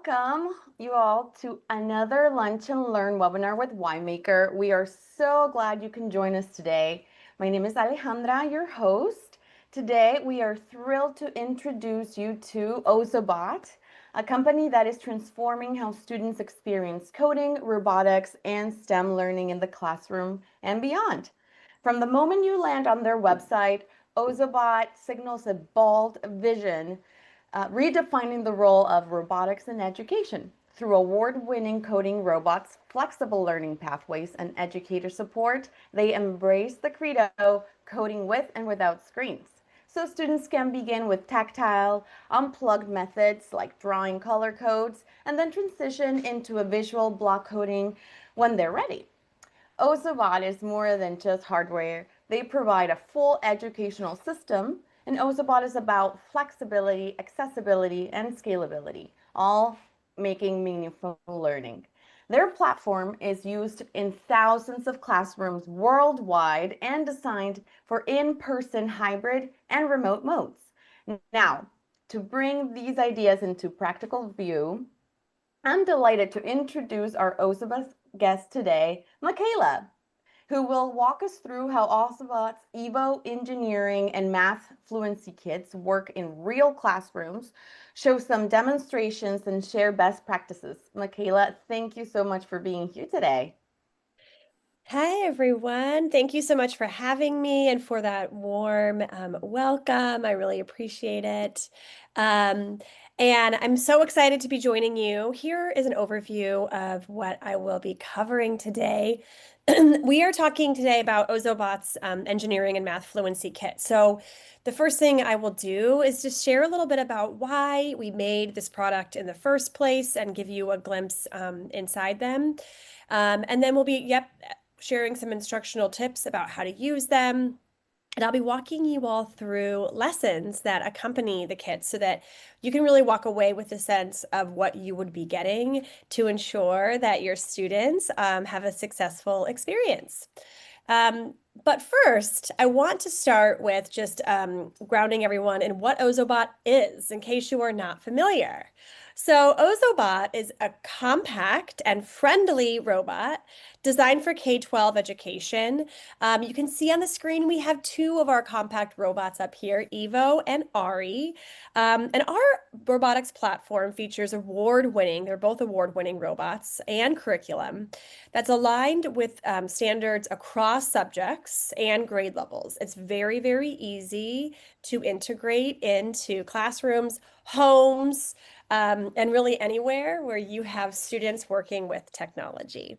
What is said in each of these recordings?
Welcome you all to another Lunch and Learn webinar with WhyMaker. We are so glad you can join us today. My name is Alejandra, your host. Today, we are thrilled to introduce you to Ozobot, a company that is transforming how students experience coding, robotics, and STEM learning in the classroom and beyond. From the moment you land on their website, Ozobot signals a bold vision redefining the role of robotics in education through award-winning coding robots, flexible learning pathways, and educator support. They embrace the credo, coding with and without screens. So students can begin with tactile, unplugged methods like drawing color codes, and then transition into a visual block coding when they're ready. Ozobot is more than just hardware. They provide a full educational system, and Ozobot is about flexibility, accessibility, and scalability, all making meaningful learning. Their platform is used in thousands of classrooms worldwide and designed for in-person, hybrid, and remote modes. Now, to bring these ideas into practical view, I'm delighted to introduce our Ozobot guest today, Michaela, who will walk us through how Ozobot's Evo engineering and math fluency kits work in real classrooms, show some demonstrations, and share best practices. Michaela, thank you so much for being here today. Hi, everyone. Thank you so much for having me and for that warm welcome. I really appreciate it. And I'm so excited to be joining you. Here is an overview of what I will be covering today. We are talking today about Ozobot's engineering and math fluency kit. So the first thing I will do is just share a little bit about why we made this product in the first place and give you a glimpse inside them. And then we'll be, sharing some instructional tips about how to use them. And I'll be walking you all through lessons that accompany the kit so that you can really walk away with a sense of what you would be getting to ensure that your students have a successful experience. But first, I want to start with just grounding everyone in what Ozobot is, in case you are not familiar. So Ozobot is a compact and friendly robot designed for K-12 education. You can see on the screen we have two of our compact robots up here, Evo and Ari. And our robotics platform features they're both award-winning robots and curriculum that's aligned with standards across subjects and grade levels. It's very, very easy to integrate into classrooms, homes, and really anywhere where you have students working with technology.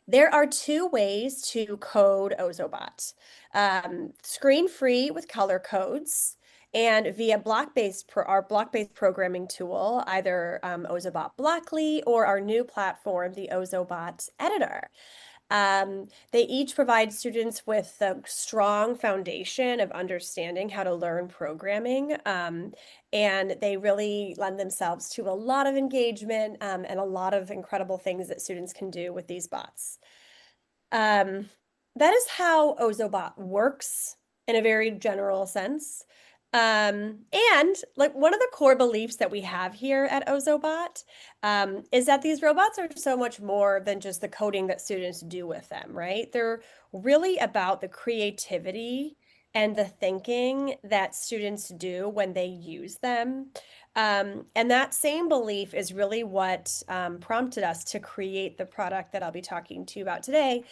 There are two ways to code Ozobot. Screen-free with color codes and via our block-based programming tool, either Ozobot Blockly or our new platform, the Ozobot Editor. They each provide students with a strong foundation of understanding how to learn programming, and they really lend themselves to a lot of engagement and a lot of incredible things that students can do with these bots. That is how Ozobot works in a very general sense. And like one of the core beliefs that we have here at Ozobot is that these robots are so much more than just the coding that students do with them, right? They're really about the creativity and the thinking that students do when they use them. And that same belief is really what prompted us to create the product that I'll be talking to you about today,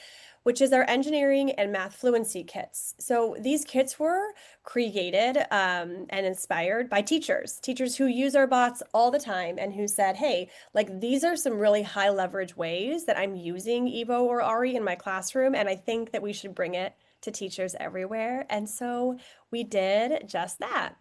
which is our engineering and math fluency kits. So these kits were created and inspired by teachers who use our bots all the time and who said, hey, like these are some really high leverage ways that I'm using Evo or Ari in my classroom, and I think that we should bring it to teachers everywhere. And so we did just that.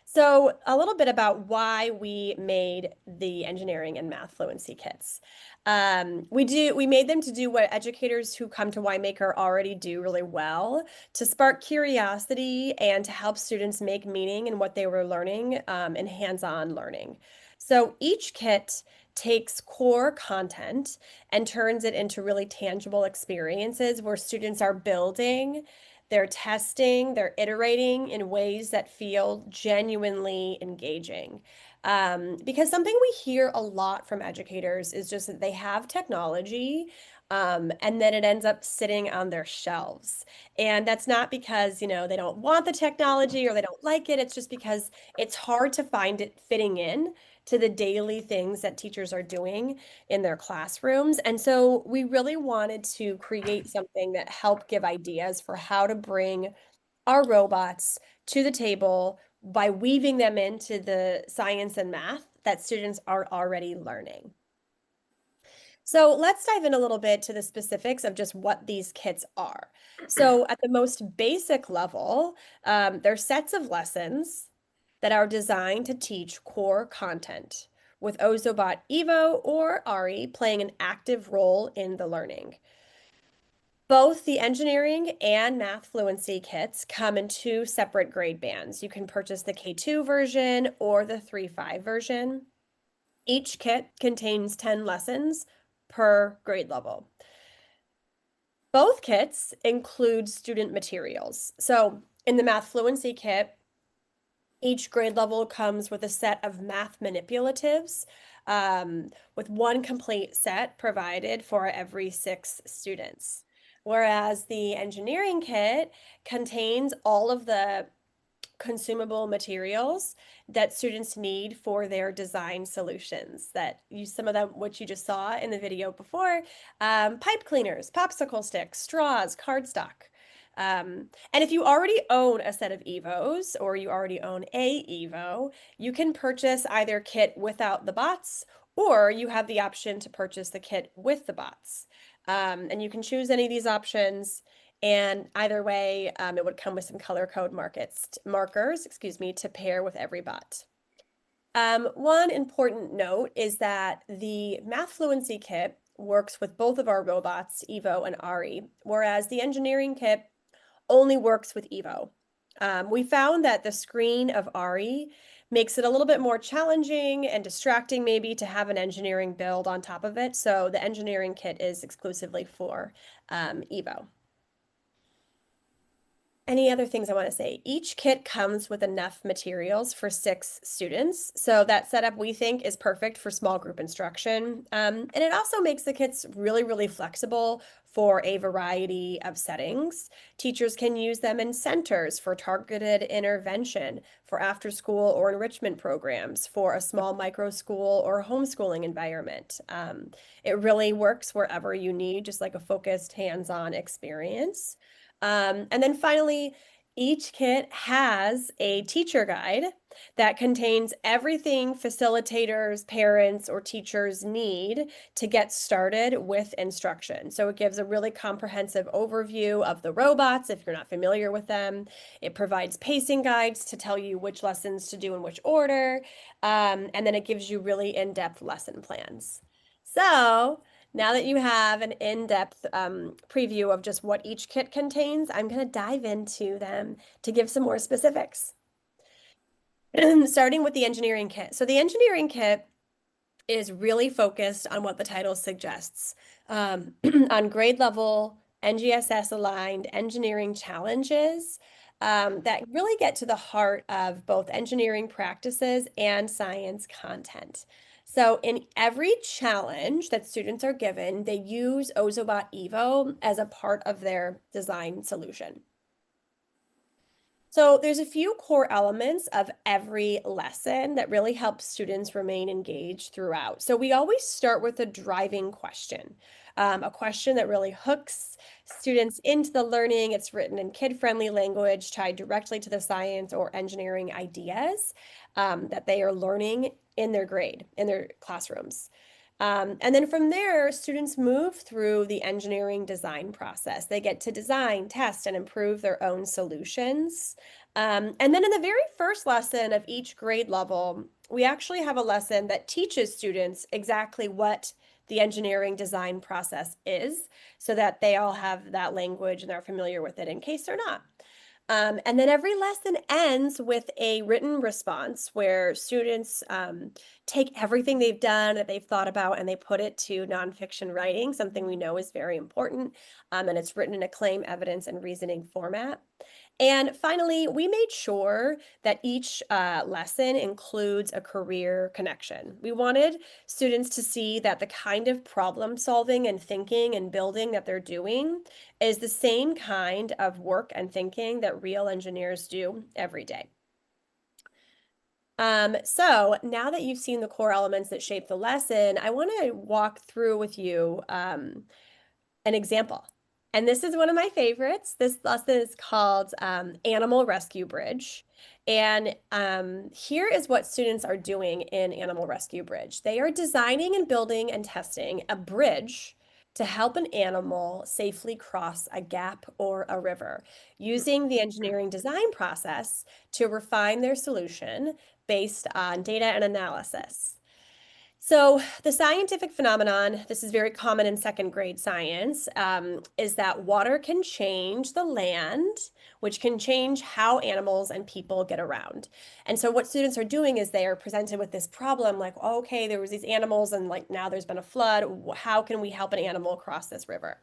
So a little bit about why we made the engineering and math fluency kits. We made them to do what educators who come to WhyMaker already do really well, to spark curiosity and to help students make meaning in what they were learning in hands-on learning. So each kit takes core content and turns it into really tangible experiences where students are building, they're testing, they're iterating in ways that feel genuinely engaging. Because something we hear a lot from educators is just that they have technology, and then it ends up sitting on their shelves. And that's not because, they don't want the technology or they don't like it. It's just because it's hard to find it fitting in to the daily things that teachers are doing in their classrooms. And so we really wanted to create something that helped give ideas for how to bring our robots to the table by weaving them into the science and math that students are already learning. So let's dive in a little bit to the specifics of just what these kits are. So at the most basic level, they're sets of lessons that are designed to teach core content, with Ozobot Evo or Ari playing an active role in the learning. Both the engineering and math fluency kits come in two separate grade bands. You can purchase the K2 version or the 3.5 version. Each kit contains 10 lessons per grade level. Both kits include student materials. So in the math fluency kit, each grade level comes with a set of math manipulatives, with one complete set provided for every 6 students. Whereas the engineering kit contains all of the consumable materials that students need for their design solutions that use some of them, which you just saw in the video before, pipe cleaners, popsicle sticks, straws, cardstock. And if you already own a set of Evos or you already own a Evo, you can purchase either kit without the bots or you have the option to purchase the kit with the bots. And you can choose any of these options. And either way, it would come with some color code markers, to pair with every bot. One important note is that the Math Fluency Kit works with both of our robots, Evo and Ari, whereas the engineering kit only works with Evo. We found that the screen of Ari makes it a little bit more challenging and distracting maybe to have an engineering build on top of it. So the engineering kit is exclusively for Evo. Any other things I want to say? Each kit comes with enough materials for 6 students. So that setup we think is perfect for small group instruction. And it also makes the kits really, really flexible for a variety of settings. Teachers can use them in centers for targeted intervention, for after school or enrichment programs, for a small micro school or homeschooling environment. It really works wherever you need, just like a focused hands-on experience. And then finally, each kit has a teacher guide that contains everything facilitators, parents, or teachers need to get started with instruction. So it gives a really comprehensive overview of the robots if you're not familiar with them. It provides pacing guides to tell you which lessons to do in which order. And then it gives you really in-depth lesson plans. So now that you have an in-depth preview of just what each kit contains, I'm going to dive into them to give some more specifics. Starting with the engineering kit. So the engineering kit is really focused on what the title suggests, on grade level, NGSS aligned engineering challenges that really get to the heart of both engineering practices and science content. So in every challenge that students are given, they use Ozobot Evo as a part of their design solution. So there's a few core elements of every lesson that really help students remain engaged throughout. So we always start with a driving question, a question that really hooks students into the learning. It's written in kid-friendly language, tied directly to the science or engineering ideas that they are learning in their grade, in their classrooms. And then from there, students move through the engineering design process. They get to design, test, and improve their own solutions. And then in the very first lesson of each grade level, we actually have a lesson that teaches students exactly what the engineering design process is so that they all have that language and they're familiar with it in case they're not. And then every lesson ends with a written response where students take everything they've done, that they've thought about, and they put it to nonfiction writing, something we know is very important. And it's written in a claim, evidence, and reasoning format. And finally, we made sure that each lesson includes a career connection. We wanted students to see that the kind of problem solving and thinking and building that they're doing is the same kind of work and thinking that real engineers do every day. So now that you've seen the core elements that shape the lesson, I want to walk through with you an example. And this is one of my favorites. This lesson is called Animal Rescue Bridge. And here is what students are doing in Animal Rescue Bridge. They are designing and building and testing a bridge to help an animal safely cross a gap or a river, using the engineering design process to refine their solution based on data and analysis. So the scientific phenomenon, this is very common in second grade science, is that water can change the land, which can change how animals and people get around. And so what students are doing is they are presented with this problem like, oh, okay, there was these animals and like now there's been a flood. How can we help an animal cross this river?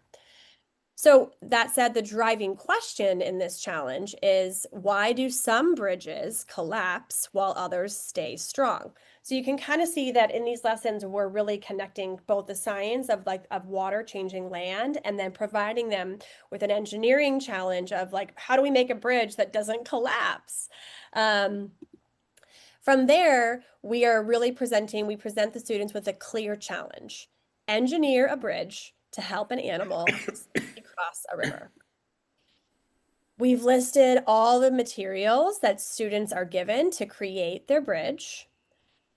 So that said, the driving question in this challenge is why do some bridges collapse while others stay strong? So you can kind of see that in these lessons, we're really connecting both the science of water changing land and then providing them with an engineering challenge of like, how do we make a bridge that doesn't collapse? From there, we present the students with a clear challenge. Engineer a bridge to help an animal cross a river. We've listed all the materials that students are given to create their bridge.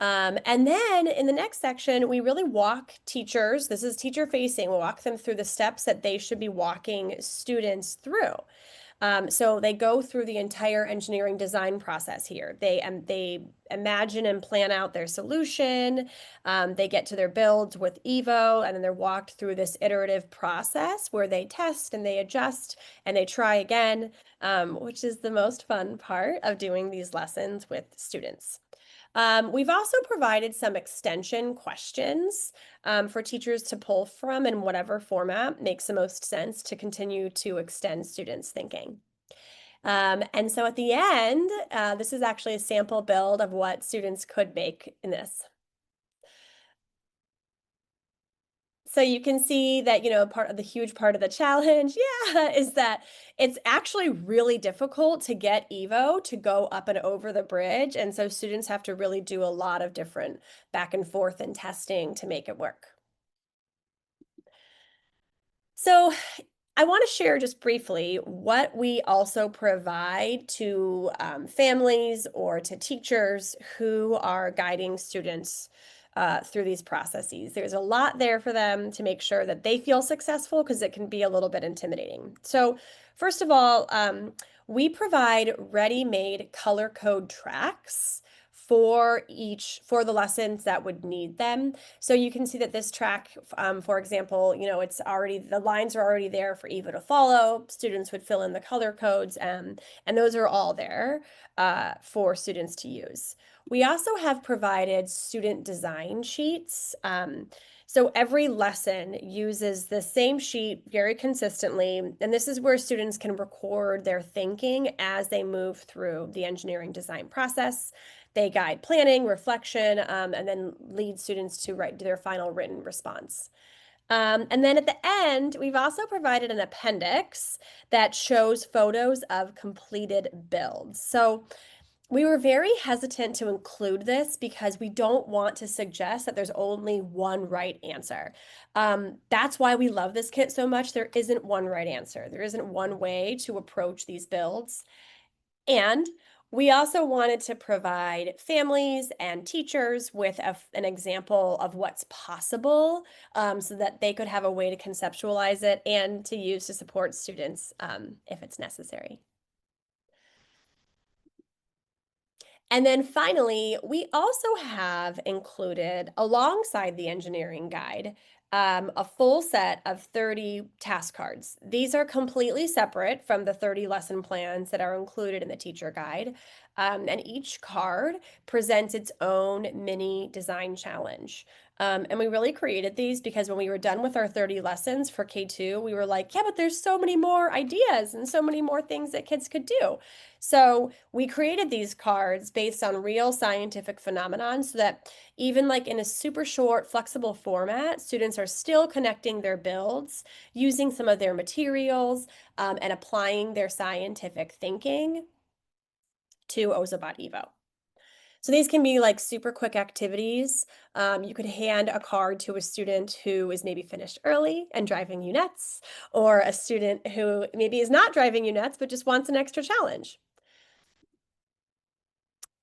And then in the next section, we really walk teachers, this is teacher facing, we'll walk them through the steps that they should be walking students through. So they go through the entire engineering design process here. They imagine and plan out their solution. They get to their builds with Evo, and then they're walked through this iterative process where they test and they adjust and they try again, which is the most fun part of doing these lessons with students. We've also provided some extension questions for teachers to pull from in whatever format makes the most sense to continue to extend students' thinking. And so at the end, this is actually a sample build of what students could make in this. So you can see that, part of the huge part of the challenge, yeah, is that it's actually really difficult to get Evo to go up and over the bridge. And so students have to really do a lot of different back and forth and testing to make it work. So I want to share just briefly what we also provide to families or to teachers who are guiding students through these processes. There's a lot there for them to make sure that they feel successful because it can be a little bit intimidating. So first of all, we provide ready-made color code tracks for the lessons that would need them. So you can see that this track, for example, the lines are already there for Eva to follow. Students would fill in the color codes, and those are all there for students to use. We also have provided student design sheets. So every lesson uses the same sheet very consistently, and this is where students can record their thinking as they move through the engineering design process. They guide planning, reflection, and then lead students to write their final written response. And then at the end, we've also provided an appendix that shows photos of completed builds. So we were very hesitant to include this because we don't want to suggest that there's only one right answer. That's why we love this kit so much. There isn't one right answer. There isn't one way to approach these builds. And we also wanted to provide families and teachers with an example of what's possible so that they could have a way to conceptualize it and to use to support students if it's necessary. And then finally, we also have included, alongside the engineering guide, a full set of 30 task cards. These are completely separate from the 30 lesson plans that are included in the teacher guide. And each card presents its own mini design challenge. And we really created these because when we were done with our 30 lessons for K2, we were like, yeah, but there's so many more ideas and so many more things that kids could do. So we created these cards based on real scientific phenomenon so that even like in a super short, flexible format, students are still connecting their builds, using some of their materials, and applying their scientific thinking to Ozobot Evo. So these can be like super quick activities. You could hand a card to a student who is maybe finished early and driving you nuts, or a student who maybe is not driving you nuts, but just wants an extra challenge.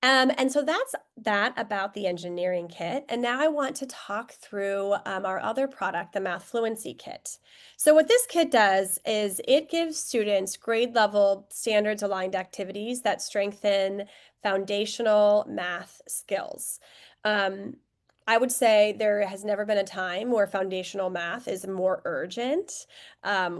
And so that's that about the engineering kit. And now I want to talk through our other product, the Math Fluency Kit. So what this kit does is it gives students grade level standards aligned activities that strengthen foundational math skills. Um, I would say there has never been a time where foundational math is more urgent.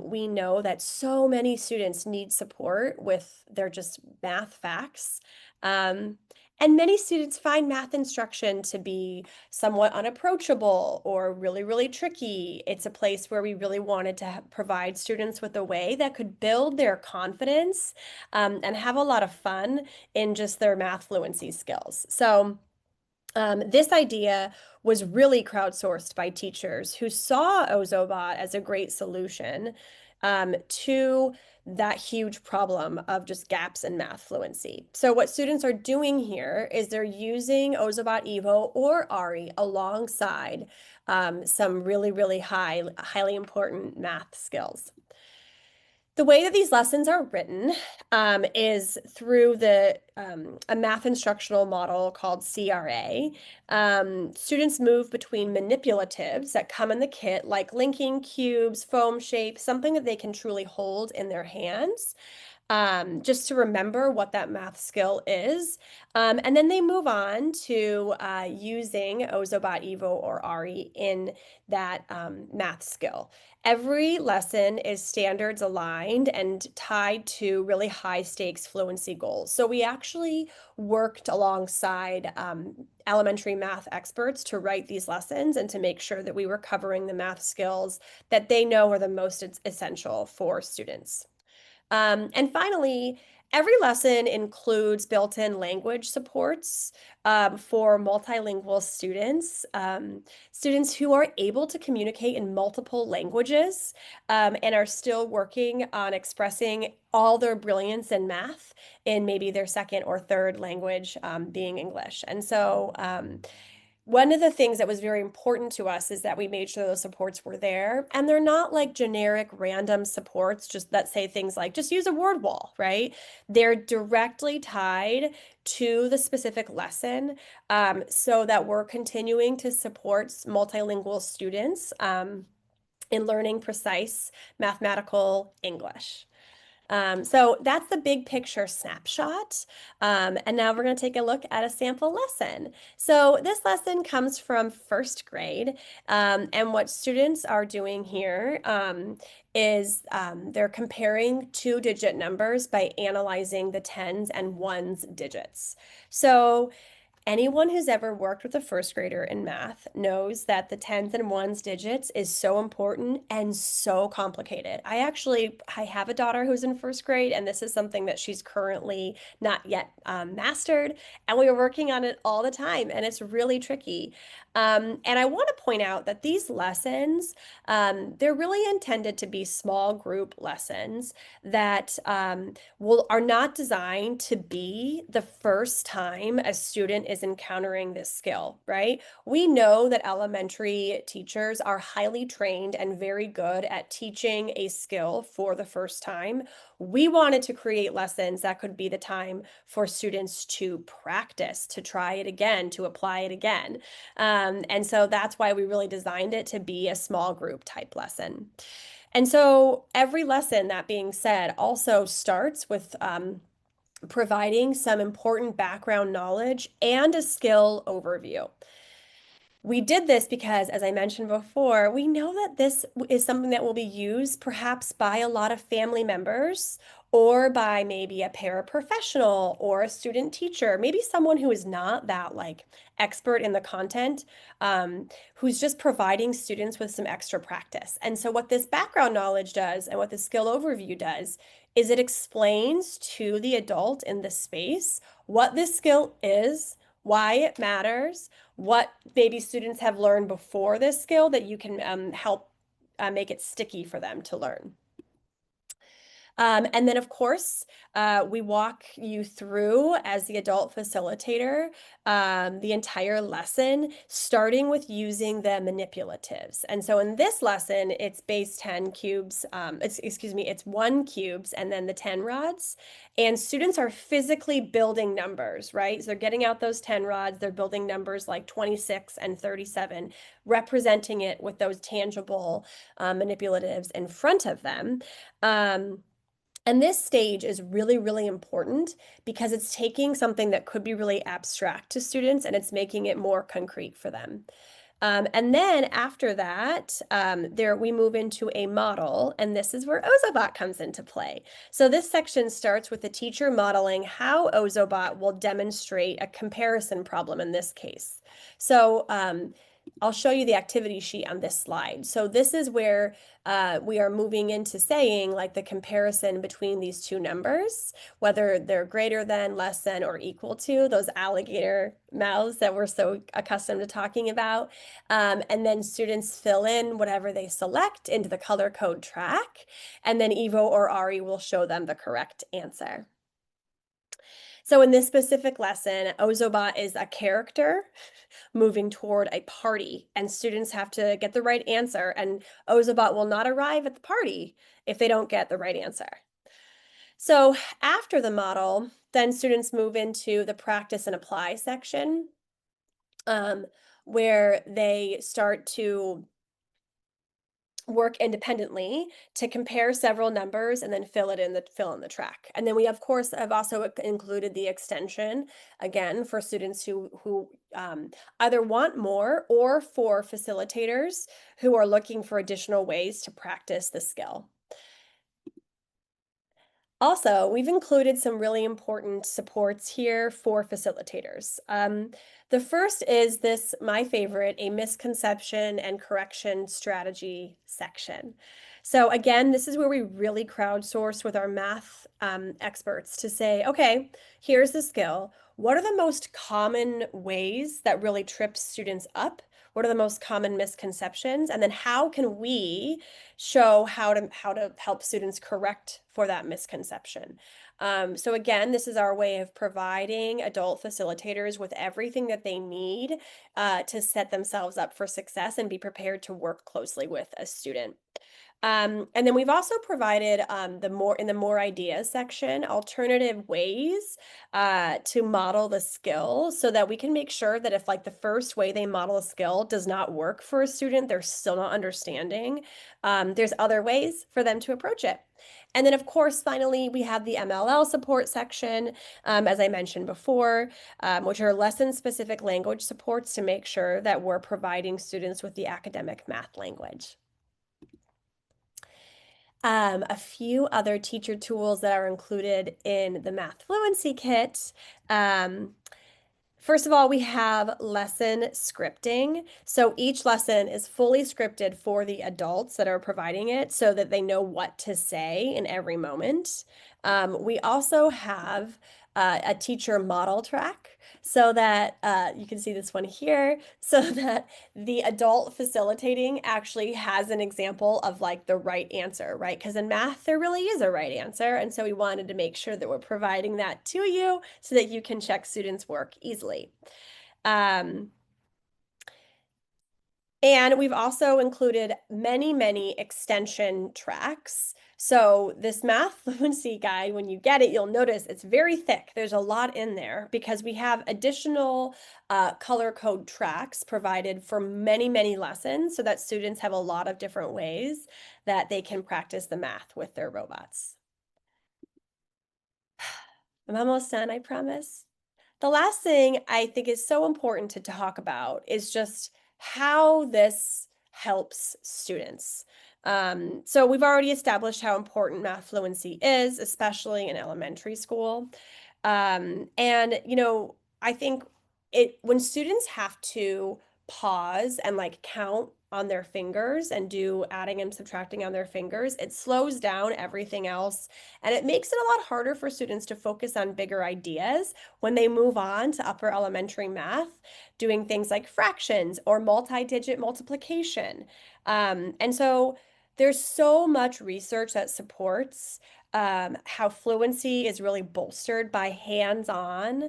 We know that so many students need support with their just math facts. Um, and many students find math instruction to be somewhat unapproachable or really, really tricky. It's a place where we really wanted to provide students with a way that could build their confidence, and have a lot of fun in just their math fluency skills. So this idea was really crowdsourced by teachers who saw Ozobot as a great solution to that huge problem of just gaps in math fluency. So what students are doing here is they're using Ozobot Evo or Ari alongside some really, really highly important math skills. The way that these lessons are written is through a math instructional model called CRA. Students move between manipulatives that come in the kit, like linking cubes, foam shapes, something that they can truly hold in their hands, just to remember what that math skill is. And then they move on to using Ozobot Evo or Ari in that math skill. Every lesson is standards aligned and tied to really high stakes fluency goals. So we actually worked alongside elementary math experts to write these lessons and to make sure that we were covering the math skills that they know are the most essential for students. And finally, every lesson includes built-in language supports for multilingual students, students who are able to communicate in multiple languages and are still working on expressing all their brilliance in math in maybe their second or third language, being English. And so one of the things that was very important to us is that we made sure those supports were there. And they're not like generic random supports, just that say things like, just use a word wall, right? They're directly tied to the specific lesson, so that we're continuing to support multilingual students in learning precise mathematical English. So that's the big picture snapshot. And now we're going to take a look at a sample lesson. So this lesson comes from first grade. And what students are doing here is they're comparing two-digit numbers by analyzing the tens and ones digits. So anyone who's ever worked with a first grader in math knows that the tens and ones digits is so important and so complicated. I have a daughter who's in first grade, and this is something that she's currently not yet mastered, and we are working on it all the time, and it's really tricky. And I want to point out that these lessons, they're really intended to be small group lessons that are not designed to be the first time a student is encountering this skill, right? We know that elementary teachers are highly trained and very good at teaching a skill for the first time. We wanted to create lessons that could be the time for students to practice, to try it again, to apply it again. And so that's why we really designed it to be a small group type lesson. And so every lesson, that being said, also starts with providing some important background knowledge and a skill overview. We did this because, as I mentioned before, we know that this is something that will be used perhaps by a lot of family members or by maybe a paraprofessional or a student teacher, maybe someone who is not that like expert in the content, who's just providing students with some extra practice. And so what this background knowledge does and what the skill overview does is it explains to the adult in the space what this skill is, why it matters, what maybe students have learned before this skill that you can help make it sticky for them to learn. And then, of course, we walk you through, as the adult facilitator, the entire lesson, starting with using the manipulatives. And so in this lesson, it's base 10 cubes, excuse me, it's 1 cubes and then the 10 rods. And students are physically building numbers, right? So they're getting out those 10 rods, they're building numbers like 26 and 37, representing it with those tangible manipulatives in front of them. And this stage is really, really important because it's taking something that could be really abstract to students and it's making it more concrete for them. And then after that, we move into a model, and this is where Ozobot comes into play. So this section starts with the teacher modeling how Ozobot will demonstrate a comparison problem in this case. So I'll show you the activity sheet on this slide. So this is where we are moving into saying like the comparison between these two numbers, whether they're greater than, less than, or equal to those alligator mouths that we're so accustomed to talking about. And then students fill in whatever they select into the color code track, and then Evo or Ari will show them the correct answer. So in this specific lesson, Ozobot is a character moving toward a party, and students have to get the right answer, and Ozobot will not arrive at the party if they don't get the right answer. So after the model, then students move into the practice and apply section, where they start to work independently to compare several numbers and then fill in the track. And then we of course have also included the extension again for students who either want more or for facilitators who are looking for additional ways to practice the skill. Also, we've included some really important supports here for facilitators. The first is this, my favorite, a misconception and correction strategy section. So again, this is where we really crowdsource with our math experts to say, okay, here's the skill. What are the most common ways that really trip students up? What are the most common misconceptions? And then how can we show how to help students correct for that misconception? So again, this is our way of providing adult facilitators with everything that they need to set themselves up for success and be prepared to work closely with a student. And then we've also provided in the more ideas section, alternative ways to model the skill so that we can make sure that if like the first way they model a skill does not work for a student, they're still not understanding, there's other ways for them to approach it. And then, of course, finally, we have the MLL support section, as I mentioned before, which are lesson-specific language supports to make sure that we're providing students with the academic math language. A few other teacher tools that are included in the Math Fluency Kit. First of all, we have lesson scripting. So each lesson is fully scripted for the adults that are providing it so that they know what to say in every moment. We also have a teacher model track so that you can see this one here, so that the adult facilitating actually has an example of like the right answer, right? Because in math, there really is a right answer. And so we wanted to make sure that we're providing that to you so that you can check students' work easily. And we've also included many, many extension tracks. So this math fluency guide, when you get it, you'll notice it's very thick. There's a lot in there because we have additional color code tracks provided for many, many lessons so that students have a lot of different ways that they can practice the math with their robots. I'm almost done, I promise. The last thing I think is so important to talk about is just how this helps students. So we've already established how important math fluency is, especially in elementary school. And I think it when students have to pause and like count on their fingers and do adding and subtracting on their fingers, it slows down everything else and it makes it a lot harder for students to focus on bigger ideas when they move on to upper elementary math, doing things like fractions or multi-digit multiplication. And so there's so much research that supports how fluency is really bolstered by hands-on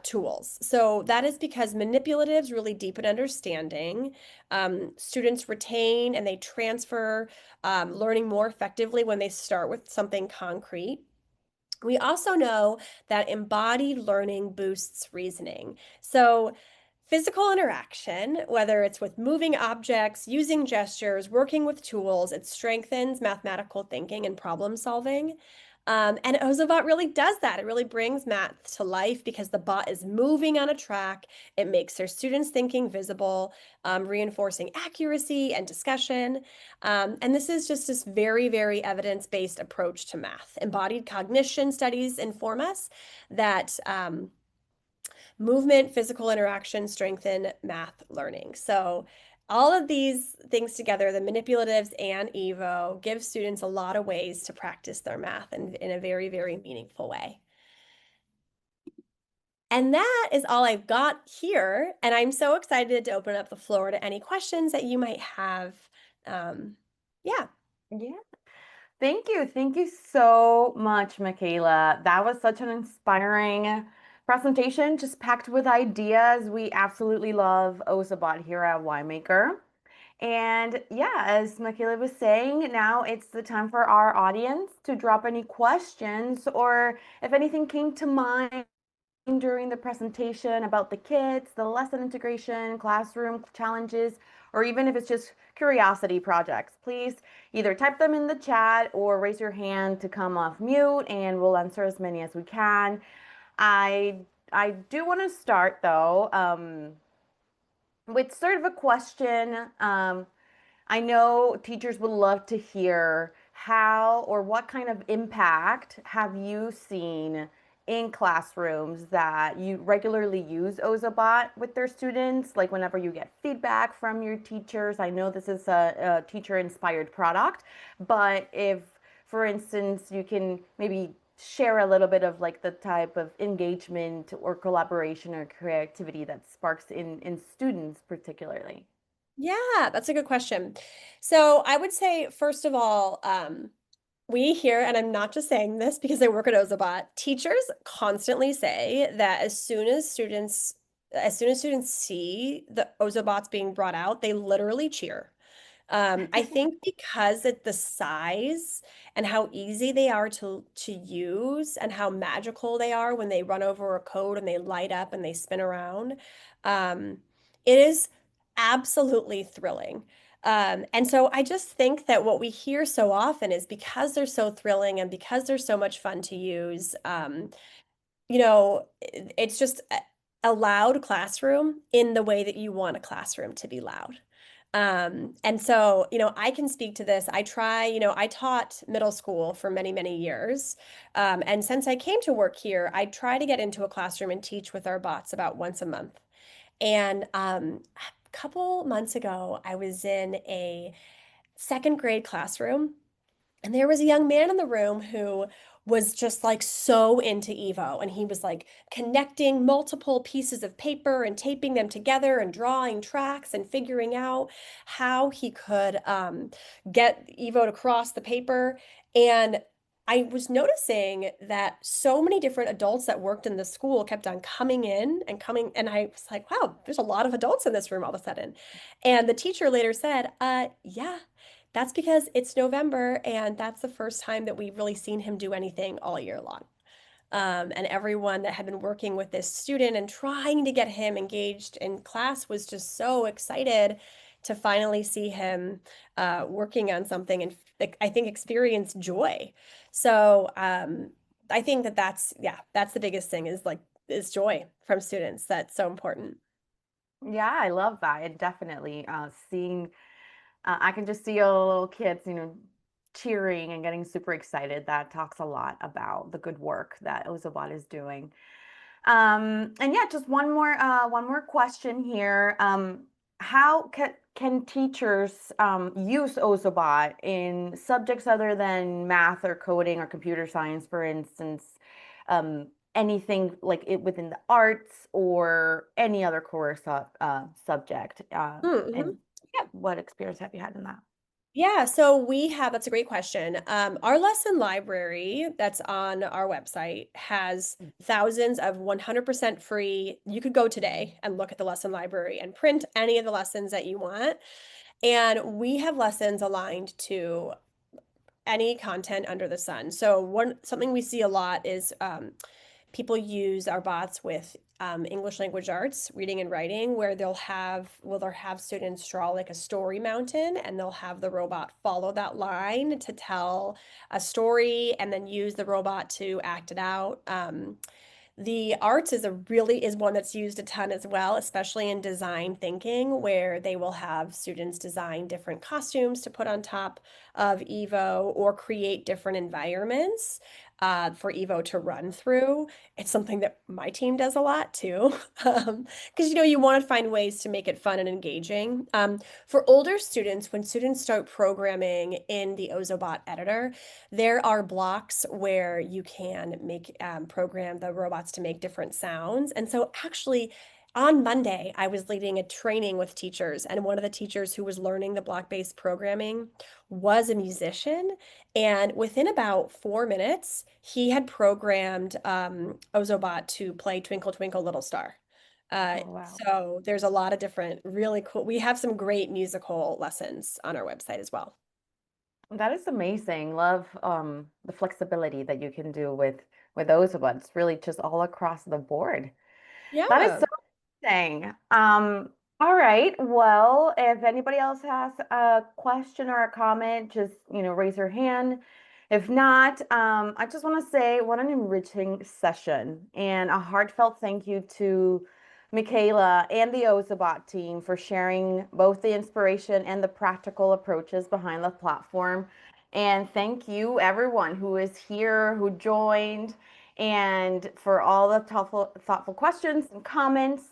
tools. So that is because manipulatives really deepen understanding. Students retain and they transfer learning more effectively when they start with something concrete. We also know that embodied learning boosts reasoning. So, physical interaction, whether it's with moving objects, using gestures, working with tools, it strengthens mathematical thinking and problem solving. And Ozobot really does that. It really brings math to life because the bot is moving on a track. It makes their students' thinking visible, reinforcing accuracy and discussion. And this is just this very, very evidence-based approach to math. Embodied cognition studies inform us that movement, physical interaction strengthen math learning. So all of these things together, the manipulatives and Evo, give students a lot of ways to practice their math in a very, very meaningful way. And that is all I've got here. And I'm so excited to open up the floor to any questions that you might have. Yeah. Yeah. Thank you. Thank you so much, Michaela. That was such an inspiring presentation, just packed with ideas. We absolutely love Ozobot here at WhyMaker. And yeah, as Michaela was saying, now it's the time for our audience to drop any questions or if anything came to mind during the presentation about the kits, the lesson integration, classroom challenges, or even if it's just curiosity projects, please either type them in the chat or raise your hand to come off mute and we'll answer as many as we can. I I do want to start though with sort of a question. I know teachers would love to hear how or what kind of impact have you seen in classrooms that you regularly use Ozobot with their students? Like whenever you get feedback from your teachers, I know this is a teacher-inspired product, but if, for instance, you can maybe share a little bit of like the type of engagement or collaboration or creativity that sparks in students particularly. Yeah, that's a good question. So I would say, first of all, we here, and I'm not just saying this because I work at Ozobot, teachers constantly say that as soon as students see the Ozobots being brought out, they literally cheer. I think because of the size and how easy they are to use and how magical they are when they run over a code and they light up and they spin around, um, it is absolutely thrilling. And so I just think that what we hear so often is because they're so thrilling and because they're so much fun to use, it's just a loud classroom in the way that you want a classroom to be loud. And so, I can speak to this. I taught middle school for many, many years. And since I came to work here, I try to get into a classroom and teach with our bots about once a month. And a couple months ago, I was in a second grade classroom and there was a young man in the room who was just like so into Evo. And he was like connecting multiple pieces of paper and taping them together and drawing tracks and figuring out how he could get Evo to cross the paper. And I was noticing that so many different adults that worked in the school kept on coming in and coming. And I was like, wow, there's a lot of adults in this room all of a sudden. And the teacher later said, yeah. That's because it's November and that's the first time that we've really seen him do anything all year long. And everyone that had been working with this student and trying to get him engaged in class was just so excited to finally see him working on something and I think experience joy. So I think that's the biggest thing is joy from students. That's so important. Yeah, I love that. It definitely seeing I can just see all the little kids, cheering and getting super excited. That talks a lot about the good work that Ozobot is doing. And yeah, just one more question here. How can teachers use Ozobot in subjects other than math or coding or computer science, for instance? Um, Anything like it within the arts or any other core subject? And Mhm. yeah, what experience have you had in that? Yeah, so we have that's a great question. Our lesson library that's on our website has thousands of 100% free. You could go today and look at the lesson library and print any of the lessons that you want. And we have lessons aligned to any content under the sun. So one something we see a lot is people use our bots with English language arts, reading and writing, where they'll have students draw like a story mountain, and they'll have the robot follow that line to tell a story, and then use the robot to act it out. The arts is one that's used a ton as well, especially in design thinking, where they will have students design different costumes to put on top of Evo or create different environments for Evo to run through. It's something that my team does a lot too, because you want to find ways to make it fun and engaging. For older students, when students start programming in the Ozobot editor, there are blocks where you can make program the robots to make different sounds. And so actually on Monday, I was leading a training with teachers, and one of the teachers who was learning the block-based programming was a musician. And within about 4 minutes, he had programmed Ozobot to play Twinkle Twinkle Little Star. Oh, wow. So there's a lot of different really cool. We have some great musical lessons on our website as well. That is amazing. Love the flexibility that you can do with those ones, really just all across the board. That is Yeah. so interesting. All right. Well, if anybody else has a question or a comment, just, raise your hand. If not, I just want to say what an enriching session and a heartfelt thank you to Michaela and the Ozobot team for sharing both the inspiration and the practical approaches behind the platform. And thank you, everyone who is here, who joined, and for all the thoughtful questions and comments.